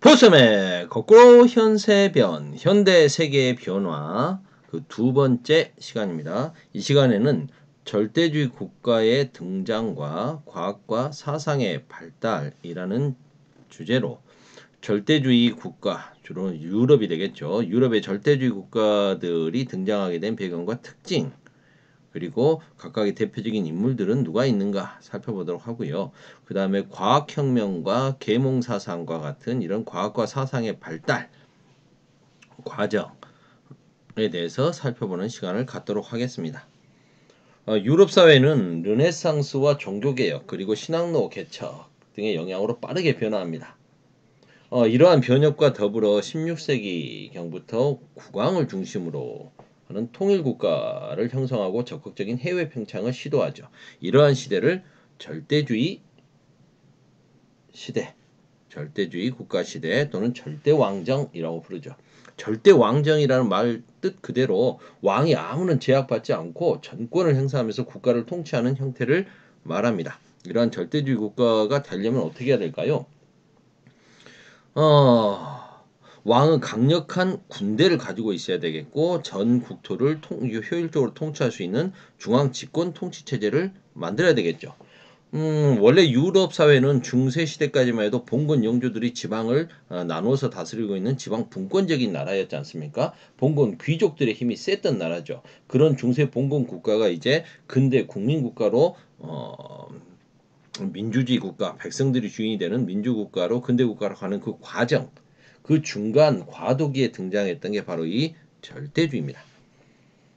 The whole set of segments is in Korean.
호섬의 거꾸로 현세변, 현대 세계의 변화 그 두 번째 시간입니다. 이 시간에는 절대주의 국가의 등장과 과학과 사상의 발달이라는 주제로 절대주의 국가, 주로 유럽이 되겠죠. 유럽의 절대주의 국가들이 등장하게 된 배경과 특징, 그리고 각각의 대표적인 인물들은 누가 있는가 살펴보도록 하고요. 그 다음에 과학혁명과 계몽사상과 같은 이런 과학과 사상의 발달 과정에 대해서 살펴보는 시간을 갖도록 하겠습니다. 유럽 사회는 르네상스와 종교개혁 그리고 신학로 개척 등의 영향으로 빠르게 변화합니다. 이러한 변혁과 더불어 16세기경부터 국왕을 중심으로 하는 통일국가를 형성하고 적극적인 해외 팽창을 시도하죠. 이러한 시대를 절대주의 시대, 절대주의 국가 시대 또는 절대왕정이라고 부르죠. 절대왕정이라는 말 뜻 그대로 왕이 아무런 제약받지 않고 전권을 행사하면서 국가를 통치하는 형태를 말합니다. 이러한 절대주의 국가가 되려면 어떻게 해야 될까요? 왕은 강력한 군대를 가지고 있어야 되겠고 전 국토를 효율적으로 통치할 수 있는 중앙 집권 통치 체제를 만들어야 되겠죠. 원래 유럽 사회는 중세 시대까지만 해도 봉건 영주들이 지방을 나누어서 다스리고 있는 지방 분권적인 나라였지 않습니까? 봉건 귀족들의 힘이 셌던 나라죠. 그런 중세 봉건 국가가 이제 근대 국민 국가로 민주주의 국가, 백성들이 주인이 되는 민주국가로 근대국가로 가는 그 과정, 그 중간 과도기에 등장했던 게 바로 이 절대주의입니다.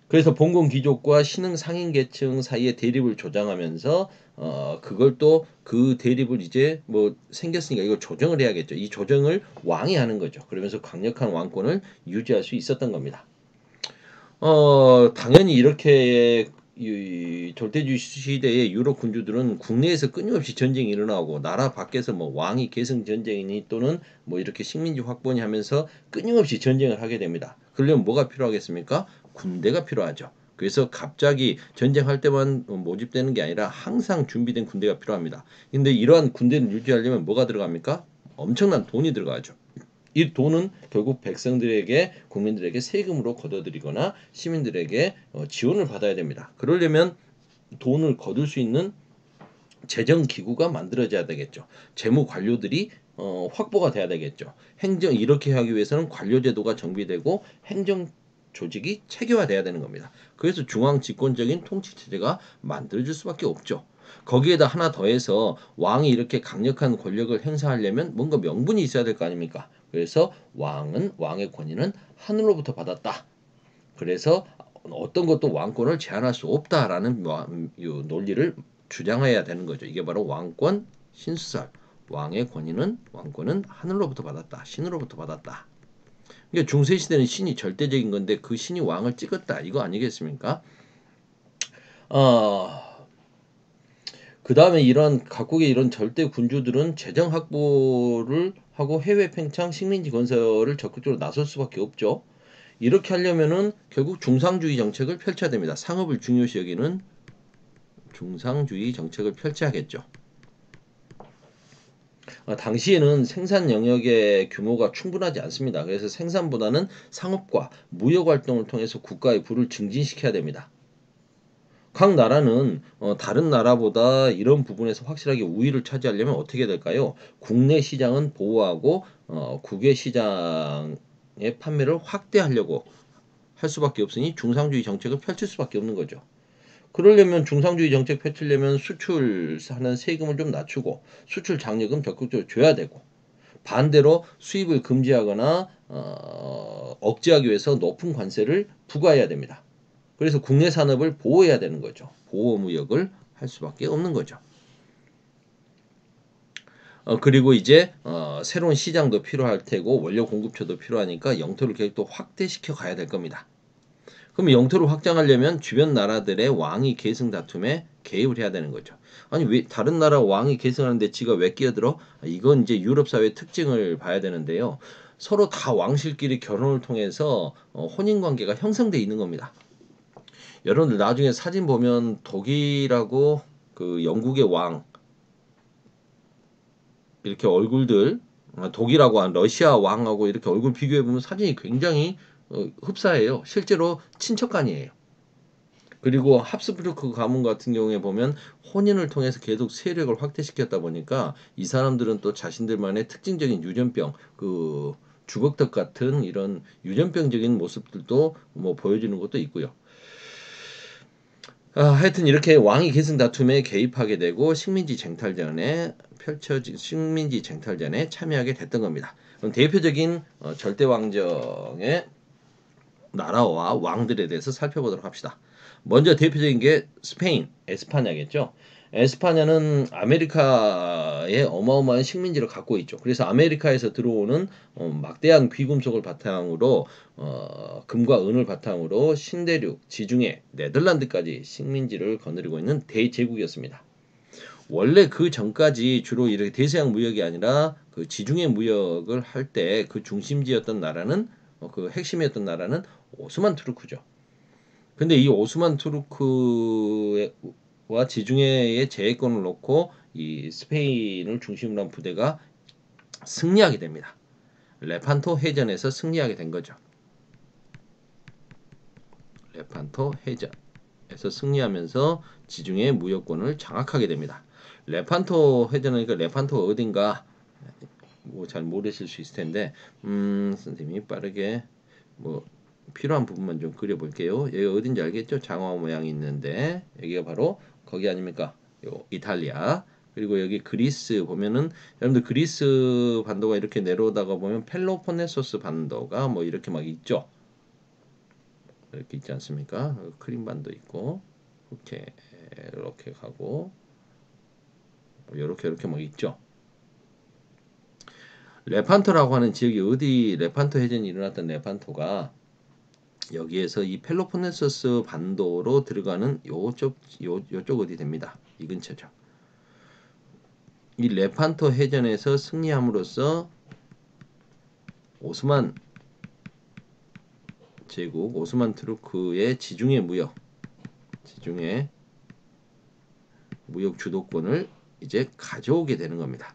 그래서 봉건 귀족과 신흥 상인 계층 사이의 대립을 조장하면서 그걸 또 그 대립을 이제 뭐 생겼으니까 이걸 조정을 해야겠죠. 이 조정을 왕이 하는 거죠. 그러면서 강력한 왕권을 유지할 수 있었던 겁니다. 당연히 이렇게 이 절대주의 시대의 유럽 군주들은 국내에서 끊임없이 전쟁이 일어나고 나라 밖에서 뭐 왕위 계승 전쟁이니 또는 뭐 이렇게 식민지 확보니 하면서 끊임없이 전쟁을 하게 됩니다. 그러려면 뭐가 필요하겠습니까? 군대가 필요하죠. 그래서 갑자기 전쟁할 때만 모집되는 게 아니라 항상 준비된 군대가 필요합니다. 근데 이러한 군대를 유지하려면 뭐가 들어갑니까? 엄청난 돈이 들어가죠. 이 돈은 결국 백성들에게 국민들에게 세금으로 걷어들이거나 시민들에게 지원을 받아야 됩니다. 그러려면 돈을 거둘 수 있는 재정 기구가 만들어져야 되겠죠. 재무 관료들이 확보가 돼야 되겠죠. 행정 이렇게 하기 위해서는 관료 제도가 정비되고 행정 조직이 체계화돼야 되는 겁니다. 그래서 중앙 집권적인 통치 체제가 만들어질 수밖에 없죠. 거기에다 하나 더해서 왕이 이렇게 강력한 권력을 행사하려면 뭔가 명분이 있어야 될 거 아닙니까? 그래서 왕의 권위는 하늘로부터 받았다. 그래서 어떤 것도 왕권을 제한할 수 없다라는 논리를 주장해야 되는 거죠. 이게 바로 왕권 신수설. 왕권은 하늘로부터 받았다. 신으로부터 받았다. 그러니까 중세 시대는 신이 절대적인 건데 그 신이 왕을 찍었다. 이거 아니겠습니까? 그 다음에 이런 각국의 이런 절대 군주들은 재정 확보를 하고 해외 팽창, 식민지 건설을 적극적으로 나설 수밖에 없죠. 이렇게 하려면은 결국 중상주의 정책을 펼쳐야 됩니다. 상업을 중요시 여기는 중상주의 정책을 펼쳐야겠죠. 당시에는 생산 영역의 규모가 충분하지 않습니다. 그래서 생산보다는 상업과 무역 활동을 통해서 국가의 부를 증진시켜야 됩니다. 각 나라는 다른 나라보다 이런 부분에서 확실하게 우위를 차지하려면 어떻게 될까요? 국내 시장은 보호하고 국외 시장의 판매를 확대하려고 할 수밖에 없으니 중상주의 정책을 펼칠 수밖에 없는 거죠. 그러려면 중상주의 정책 펼치려면 수출하는 세금을 좀 낮추고 수출 장려금 적극적으로 줘야 되고 반대로 수입을 금지하거나 억제하기 위해서 높은 관세를 부과해야 됩니다. 그래서 국내 산업을 보호해야 되는 거죠. 보호무역을 할 수밖에 없는 거죠. 그리고 이제 새로운 시장도 필요할 테고 원료 공급처도 필요하니까 영토를 계속 또 확대시켜 가야 될 겁니다. 그럼 영토를 확장하려면 주변 나라들의 왕위 계승 다툼에 개입을 해야 되는 거죠. 아니 왜 다른 나라 왕위 계승하는데 지가 왜 끼어들어? 이건 이제 유럽 사회의 특징을 봐야 되는데요. 서로 다 왕실끼리 결혼을 통해서 혼인 관계가 형성돼 있는 겁니다. 여러분들 나중에 사진 보면 독일하고 그 영국의 왕 이렇게 얼굴들 독일하고 러시아 왕하고 이렇게 얼굴 비교해 보면 사진이 굉장히 흡사해요. 실제로 친척간이에요. 그리고 합스부르크 가문 같은 경우에 보면 혼인을 통해서 계속 세력을 확대시켰다 보니까 이 사람들은 또 자신들만의 특징적인 유전병, 그 주걱턱 같은 이런 유전병적인 모습들도 뭐 보여주는 것도 있고요. 하여튼 이렇게 왕위 계승 다툼에 개입하게 되고 식민지 쟁탈전에 참여하게 됐던 겁니다. 그럼 대표적인 절대 왕정의 나라와 왕들에 대해서 살펴보도록 합시다. 먼저 대표적인 게 스페인, 에스파냐겠죠. 에스파냐는 아메리카의 어마어마한 식민지를 갖고 있죠. 그래서 아메리카에서 들어오는 막대한 귀금속을 바탕으로 금과 은을 바탕으로 신대륙, 지중해, 네덜란드까지 식민지를 거느리고 있는 대제국이었습니다. 원래 그 전까지 주로 이렇게 대서양 무역이 아니라 그 지중해 무역을 할 때 그 중심지였던 나라는 그 핵심이었던 나라는 오스만 투르크죠. 근데 이 오스만 투르크와 지중해의 제해권을 놓고 이 스페인을 중심으로 한 부대가 승리하게 됩니다. 레판토 해전에서 승리하게 된 거죠. 레판토 해전에서 승리하면서 지중해 무역권을 장악하게 됩니다. 레판토 해전이니까 레판토가 어딘가 뭐 잘 모르실 수 있을 텐데 선생님이 빠르게 뭐 필요한 부분만 좀 그려볼게요. 여기가 어딘지 알겠죠? 장화 모양이 있는데 여기가 바로 거기 아닙니까? 요 이탈리아. 그리고 여기 그리스 보면은 여러분들 그리스 반도가 이렇게 내려오다가 보면 펠로폰네소스 반도가 뭐 이렇게 막 있죠. 이렇게 있지 않습니까? 크림 반도 있고 이렇게 가고 이렇게 막 있죠. 레판토라고 하는 지역이 어디 레판토 해전이 일어났던 레판토가 여기에서 이 펠로폰네소스 반도로 들어가는 요쪽 어디 됩니다. 이 근처죠. 이 레판토 해전에서 승리함으로써 오스만 제국, 오스만 투르크의 지중해 무역 주도권을 이제 가져오게 되는 겁니다.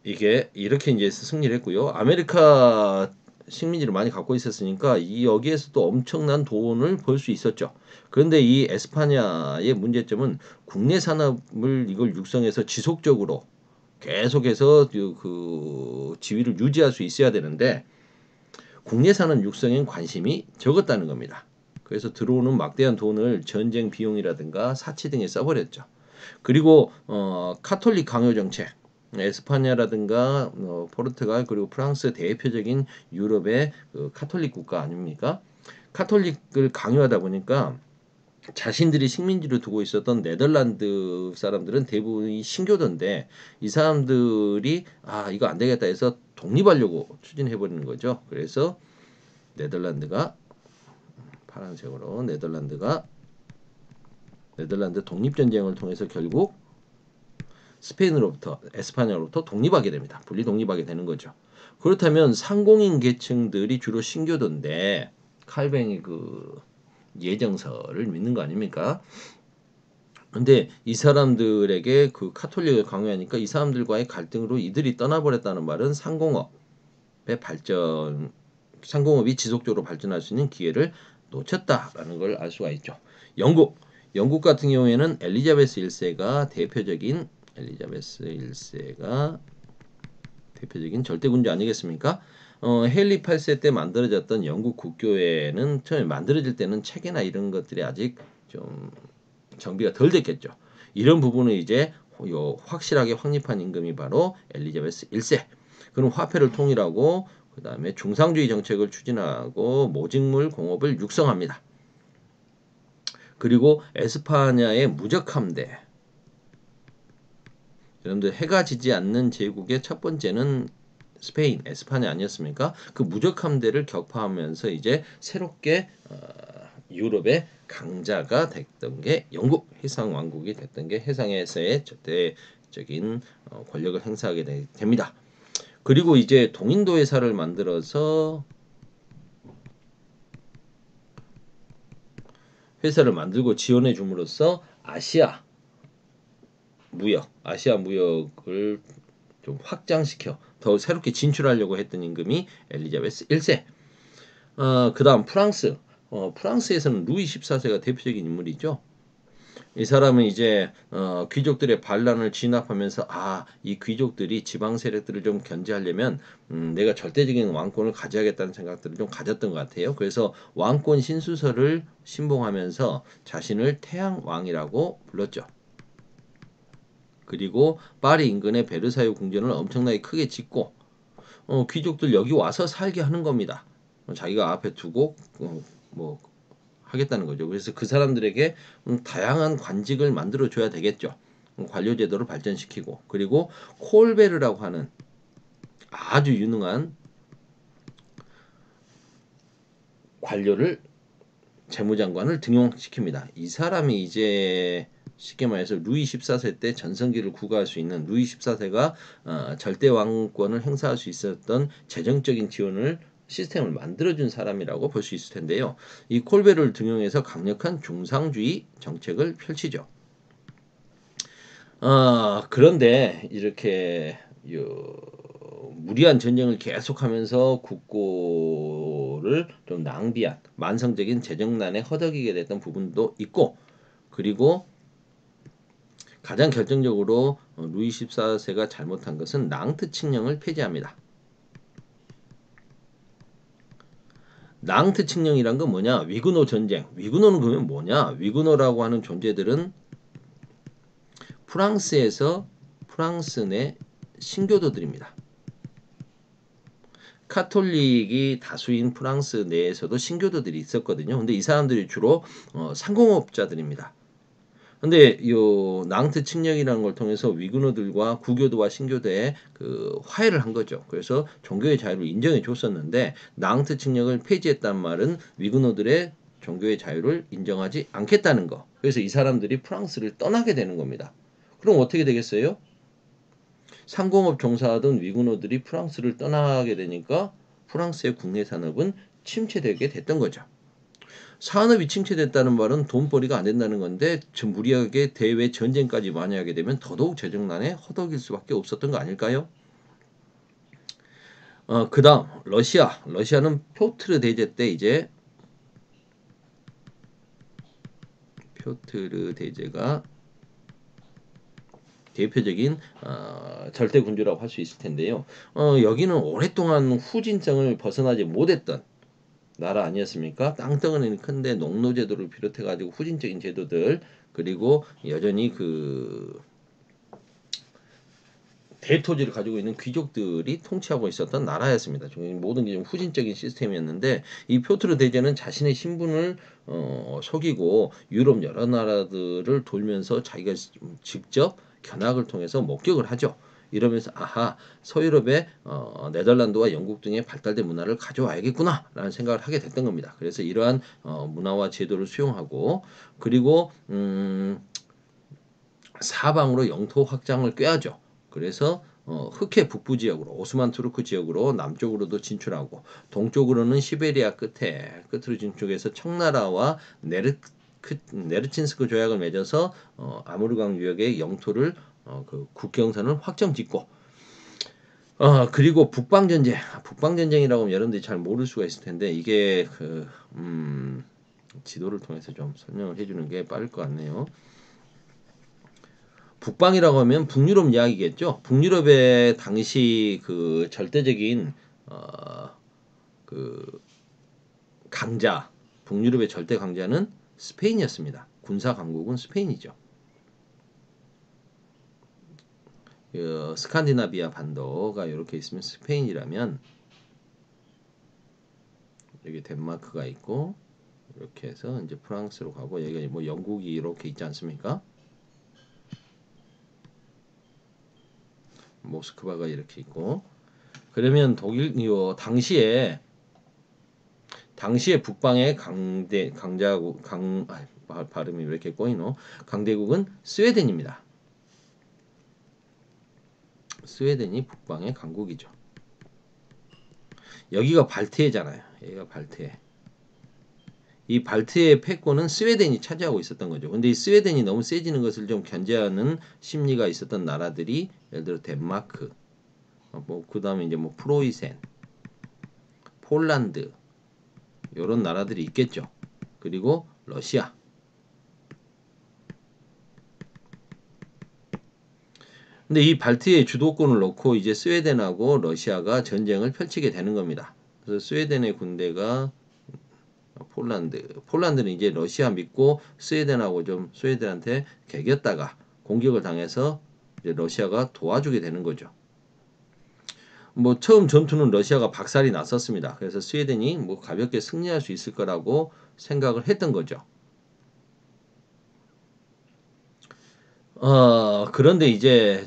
이게 이렇게 이제 승리를 했고요. 아메리카 식민지를 많이 갖고 있었으니까 이 여기에서 또 엄청난 돈을 벌 수 있었죠. 그런데 이 에스파냐의 문제점은 국내 산업을 이걸 육성해서 지속적으로 계속해서 그 지위를 유지할 수 있어야 되는데 국내 산업 육성엔 관심이 적었다는 겁니다. 그래서 들어오는 막대한 돈을 전쟁 비용이라든가 사치 등에 써버렸죠. 그리고 카톨릭 강요 정책, 에스파냐라든가 포르투갈 그리고 프랑스 대표적인 유럽의 그 카톨릭 국가 아닙니까? 카톨릭을 강요하다 보니까 자신들이 식민지를 두고 있었던 네덜란드 사람들은 대부분이 신교도인데 이 사람들이 이거 안 되겠다 해서 독립하려고 추진해 버리는 거죠. 그래서 네덜란드가 파란색으로 네덜란드 독립전쟁을 통해서 결국 스페인으로부터 에스파냐로부터 독립하게 됩니다. 분리 독립하게 되는 거죠. 그렇다면 상공인 계층들이 주로 신교도인데 칼뱅이 그 예정서를 믿는 거 아닙니까? 근데 이 사람들에게 그 카톨릭을 강요하니까 이 사람들과의 갈등으로 이들이 떠나버렸다는 말은 상공업이 지속적으로 발전할 수 있는 기회를 놓쳤다라는 걸 알 수가 있죠. 영국 같은 경우에는 엘리자베스 1세가 대표적인 절대군주 아니겠습니까? 헨리 8세 때 만들어졌던 영국 국교회는 처음에 만들어질 때는 체계나 이런 것들이 아직 좀 정비가 덜 됐겠죠. 이런 부분을 이제 확실하게 확립한 임금이 바로 엘리자베스 1세. 그럼 화폐를 통일하고 그 다음에 중상주의 정책을 추진하고 모직물 공업을 육성합니다. 그리고 에스파냐의 무적함대. 여러분들 해가 지지 않는 제국의 첫 번째는 스페인, 에스파냐 아니었습니까? 그 무적함대를 격파하면서 이제 새롭게 유럽의 강자가 됐던 게 영국 해상 왕국이 됐던 게 해상에서의 절대적인 권력을 행사하게 됩니다. 그리고 이제 동인도 회사를 만들어서 회사를 만들고 지원해 줌으로써 아시아 무역, 아시아 무역을 좀 확장시켜 더 새롭게 진출하려고 했던 임금이 엘리자베스 1세. 그다음 프랑스. 프랑스에서는 루이 14세가 대표적인 인물이죠. 이 사람은 이제 귀족들의 반란을 진압하면서 이 귀족들이 지방 세력들을 좀 견제하려면 내가 절대적인 왕권을 가져야겠다는 생각들을 좀 가졌던 것 같아요. 그래서 왕권 신수설을 신봉하면서 자신을 태양 왕이라고 불렀죠. 그리고 파리 인근의 베르사유 궁전을 엄청나게 크게 짓고 귀족들 여기 와서 살게 하는 겁니다. 자기가 앞에 두고 뭐 하겠다는 거죠. 그래서 그 사람들에게 다양한 관직을 만들어 줘야 되겠죠. 관료 제도를 발전시키고 그리고 콜베르라고 하는 아주 유능한 관료를 재무장관을 등용시킵니다. 이 사람이 이제 쉽게 말해서 루이 14세 때 전성기를 구가할 수 있는 루이 14세가 절대 왕권을 행사할 수 있었던 재정적인 지원을 시스템을 만들어준 사람이라고 볼 수 있을 텐데요. 이 콜베르를 등용해서 강력한 중상주의 정책을 펼치죠. 그런데 이렇게 무리한 전쟁을 계속하면서 국고를 좀 낭비한 만성적인 재정난에 허덕이게 됐던 부분도 있고 그리고 가장 결정적으로 루이 14세가 잘못한 것은 낭트 칙령을 폐지합니다. 낭트 칙령이란 건 뭐냐? 위그노 전쟁. 위그노는 그러면 뭐냐? 위그노라고 하는 존재들은 프랑스 내 신교도들입니다. 카톨릭이 다수인 프랑스 내에서도 신교도들이 있었거든요. 근데 이 사람들이 주로 상공업자들입니다. 근데 요 낭트 칙령이라는 걸 통해서 위그노들과 구교도와 신교도의 그 화해를 한 거죠. 그래서 종교의 자유를 인정해 줬었는데 낭트 칙령을 폐지했단 말은 위그노들의 종교의 자유를 인정하지 않겠다는 거. 그래서 이 사람들이 프랑스를 떠나게 되는 겁니다. 그럼 어떻게 되겠어요? 상공업 종사하던 위그노들이 프랑스를 떠나게 되니까 프랑스의 국내 산업은 침체되게 됐던 거죠. 산업이 침체됐다는 말은 돈벌이가 안 된다는 건데 무리하게 대외 전쟁까지 많이 하게 되면 더더욱 재정난에 허덕일 수밖에 없었던 거 아닐까요? 그다음 러시아는 표트르 대제 때 이제 표트르 대제가 대표적인 절대 군주라고 할 수 있을 텐데요. 여기는 오랫동안 후진성을 벗어나지 못했던 나라 아니었습니까? 땅덩어리는 큰데 농노제도를 비롯해가지고 후진적인 제도들 그리고 여전히 그 대토지를 가지고 있는 귀족들이 통치하고 있었던 나라였습니다. 모든 게 좀 후진적인 시스템이었는데 이 표트르 대제는 자신의 신분을 속이고 유럽 여러 나라들을 돌면서 자기가 직접 견학을 통해서 목격을 하죠. 이러면서 서유럽의 네덜란드와 영국 등의 발달된 문화를 가져와야겠구나라는 생각을 하게 됐던 겁니다. 그래서 이러한 문화와 제도를 수용하고 그리고 사방으로 영토 확장을 꾀하죠. 그래서 흑해 북부 지역으로 오스만 투르크 지역으로 남쪽으로도 진출하고 동쪽으로는 시베리아 끝으로 진출해서 청나라와 네르친스크 조약을 맺어서 아무르강 유역의 영토를 그 국경선을 확정짓고 그리고 북방전쟁이라고 하면 여러분들이 잘 모를 수가 있을 텐데 이게 지도를 통해서 좀 설명을 해주는 게 빠를 것 같네요. 북방이라고 하면 북유럽 이야기겠죠. 북유럽의 당시 그 절대적인 그 강자, 북유럽의 절대 강자는 스페인이었습니다. 군사 강국은 스페인이죠. 스칸디나비아 반도가 이렇게 있으면 스페인이라면 여기 덴마크가 있고 이렇게 해서 이제 프랑스로 가고 여기가 뭐 영국이 이렇게 있지 않습니까? 모스크바가 이렇게 있고 그러면 당시에 북방의 발음이 왜 이렇게 꼬이노? 강대국은 스웨덴입니다. 스웨덴이 북방의 강국이죠. 여기가 발트해잖아요. 여기가 발트해. 이 발트의 패권은 스웨덴이 차지하고 있었던 거죠. 근데 이 스웨덴이 너무 세지는 것을 좀 견제하는 심리가 있었던 나라들이 예를 들어 덴마크, 뭐 그다음에 이제 뭐 프로이센, 폴란드 이런 나라들이 있겠죠. 그리고 러시아. 근데 이 발트의 주도권을 놓고 이제 스웨덴하고 러시아가 전쟁을 펼치게 되는 겁니다. 그래서 스웨덴의 군대가 폴란드는 이제 러시아 믿고 스웨덴하고 좀 스웨덴한테 개겼다가 공격을 당해서 이제 러시아가 도와주게 되는 거죠. 뭐 처음 전투는 러시아가 박살이 났었습니다. 그래서 스웨덴이 뭐 가볍게 승리할 수 있을 거라고 생각을 했던 거죠. 그런데 이제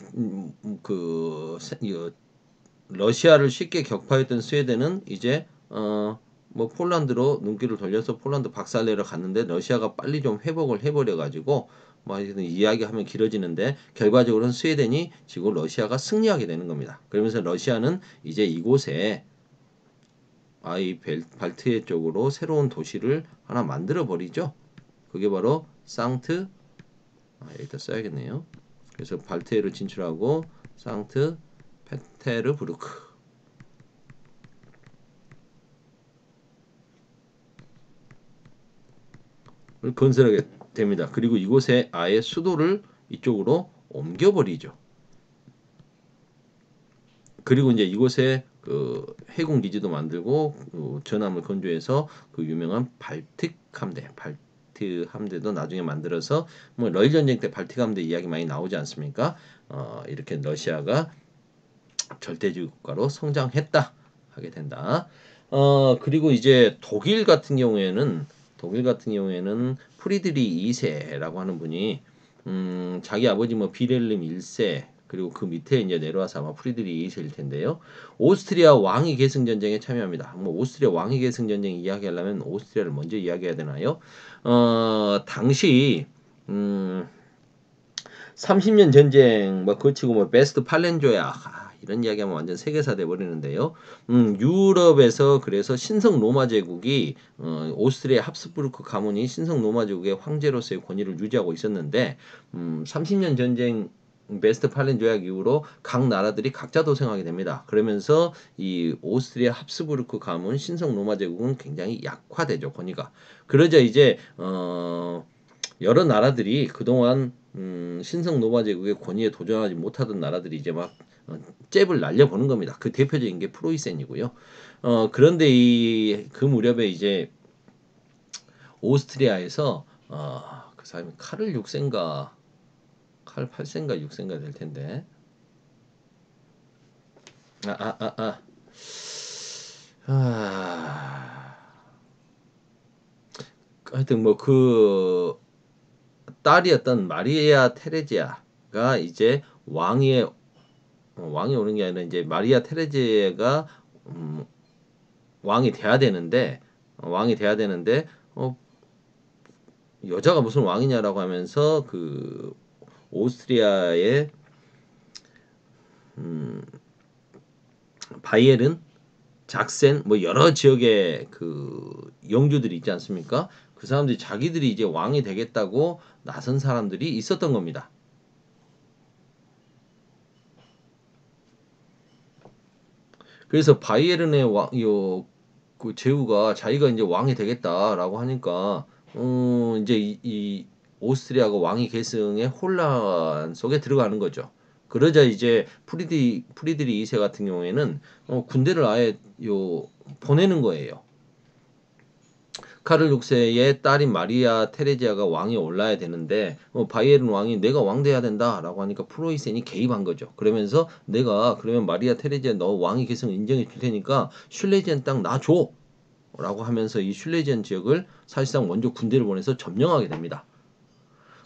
러시아를 쉽게 격파했던 스웨덴은 이제 뭐 폴란드로 눈길을 돌려서 폴란드 박살내러 갔는데 러시아가 빨리 좀 회복을 해버려 가지고 뭐 하여튼 이야기하면 길어지는데 결과적으로는 스웨덴이 지고 러시아가 승리하게 되는 겁니다. 그러면서 러시아는 이제 이곳에 이 발트해 쪽으로 새로운 도시를 하나 만들어 버리죠. 그게 바로 여기다 써야겠네요. 그래서 발트해로 진출하고 상트 페테르부르크를 건설하게 됩니다. 그리고 이곳에 아예 수도를 이쪽으로 옮겨버리죠. 그리고 이제 이곳에 그 해군 기지도 만들고 전함을 건조해서 그 유명한 발틱 함대도 나중에 만들어서 뭐 러일 전쟁 때 발틱 함대 이야기 많이 나오지 않습니까? 이렇게 러시아가 절대주의 국가로 성장했다 하게 된다. 그리고 이제 독일 같은 경우에는 프리드리 2세라고 하는 분이 자기 아버지 뭐 비렐름 1세 그리고 그 밑에 이제 내려와서 아마 프리드리 2세일 텐데요. 오스트리아 왕위 계승 전쟁에 참여합니다. 뭐 오스트리아 왕위 계승 전쟁 이야기하려면 오스트리아를 먼저 이야기해야 되나요? 당시 30년 전쟁 뭐 거치고 뭐 베스트 팔렌조야 이런 이야기하면 완전 세계사 돼 버리는데요. 유럽에서 그래서 신성 로마 제국이 오스트리아 합스부르크 가문이 신성 로마 제국의 황제로서의 권위를 유지하고 있었는데 30년 전쟁 베스트 팔렌 조약 이후로 각 나라들이 각자 도생하게 됩니다. 그러면서 이 오스트리아 합스부르크 가문 신성 로마 제국은 굉장히 약화되죠, 권위가. 그러자 이제 여러 나라들이 그동안 신성 노바 제국의 권위에 도전하지 못하던 나라들이 이제 막 잽을 날려보는 겁니다. 그 대표적인 게 프로이센이고요. 그런데 그 무렵에 이제 오스트리아에서 그 사람이 칼을 6세인가 칼 8세인가 6세인가 될 텐데 하여튼 뭐 그 딸이었던 마리아 테레지아가 이제 왕이 오는 게 아니라 이제 마리아 테레지아가 왕이 돼야 되는데 어, 여자가 무슨 왕이냐라고 하면서 그 오스트리아의 바이에른, 작센 뭐 여러 지역의 그 영주들이 있지 않습니까? 그 사람들이 자기들이 이제 왕이 되겠다고 나선 사람들이 있었던 겁니다. 그래서 바이에른의 그 제후가 자기가 이제 왕이 되겠다라고 하니까 이제 이 오스트리아가 왕위 계승의 혼란 속에 들어가는 거죠. 그러자 이제 프리드리 2세 같은 경우에는 군대를 아예 보내는 거예요. 카를 6세의 딸인 마리아 테레지아가 왕이 올라야 되는데 바이에른 왕이 내가 왕 돼야 된다라고 하니까 프로이센이 개입한 거죠. 그러면서 내가 그러면 마리아 테레지아 너 왕위 계승 인정해 줄 테니까 슐레지안 땅 나 줘. 라고 하면서 이 슐레지안 지역을 사실상 먼저 군대를 보내서 점령하게 됩니다.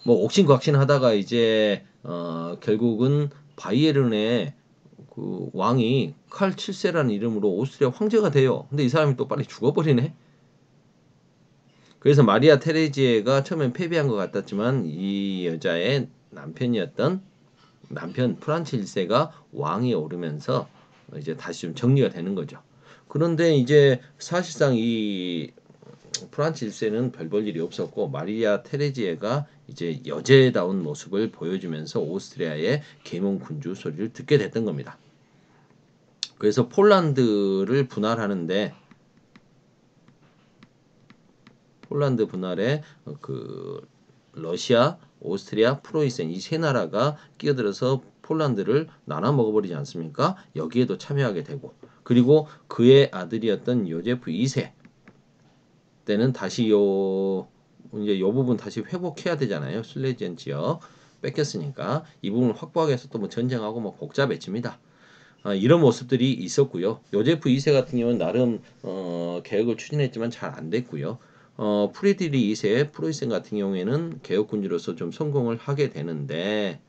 뭐 옥신각신 하다가 이제 결국은 바이에른의 그 왕이 칼 7세라는 이름으로 오스트리아 황제가 돼요. 근데 이 사람이 또 빨리 죽어버리네. 그래서 마리아 테레지에가 처음엔 패배한 것 같았지만 이 여자의 남편 프란츠 1세가 왕이 오르면서 이제 다시 좀 정리가 되는 거죠. 그런데 이제 사실상 이 프란츠 1세는 별 볼 일이 없었고 마리아 테레지에가 이제 여제다운 모습을 보여주면서 오스트리아의 계몽 군주 소리를 듣게 됐던 겁니다. 그래서 폴란드를 분할하는데 폴란드 분할에 그 러시아, 오스트리아, 프로이센 이 세 나라가 끼어들어서 폴란드를 나눠 먹어버리지 않습니까? 여기에도 참여하게 되고 그리고 그의 아들이었던 요제프 2세 때는 다시 이제 요 부분 다시 회복해야 되잖아요. 슬레지안 지역 뺏겼으니까 이 부분 확보하기 위해서 또 뭐 전쟁하고 뭐 복잡해집니다. 이런 모습들이 있었고요. 요제프 2세 같은 경우는 나름 개혁을 추진했지만 잘 안 됐고요. 프리드리 2세 프로이센 같은 경우에는 개혁 군주로서 좀 성공을 하게 되는데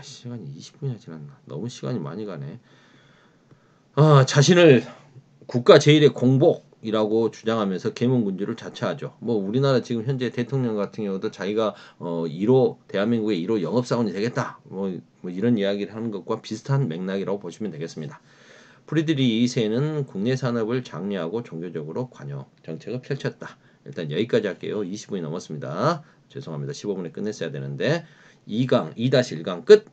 시간이 20분이나 지났나. 너무 시간이 많이 가네. 자신을 국가 제일의 공복이라고 주장하면서 계몽군주를 자처하죠. 뭐 우리나라 지금 현재 대통령 같은 경우도 자기가 1호 대한민국의 1호 영업사원이 되겠다. 뭐 이런 이야기를 하는 것과 비슷한 맥락이라고 보시면 되겠습니다. 프리드리 2세는 국내 산업을 장려하고 종교적으로 관여 정책을 펼쳤다. 일단 여기까지 할게요. 20분이 넘었습니다. 죄송합니다. 15분에 끝냈어야 되는데 2강 2-1강 끝.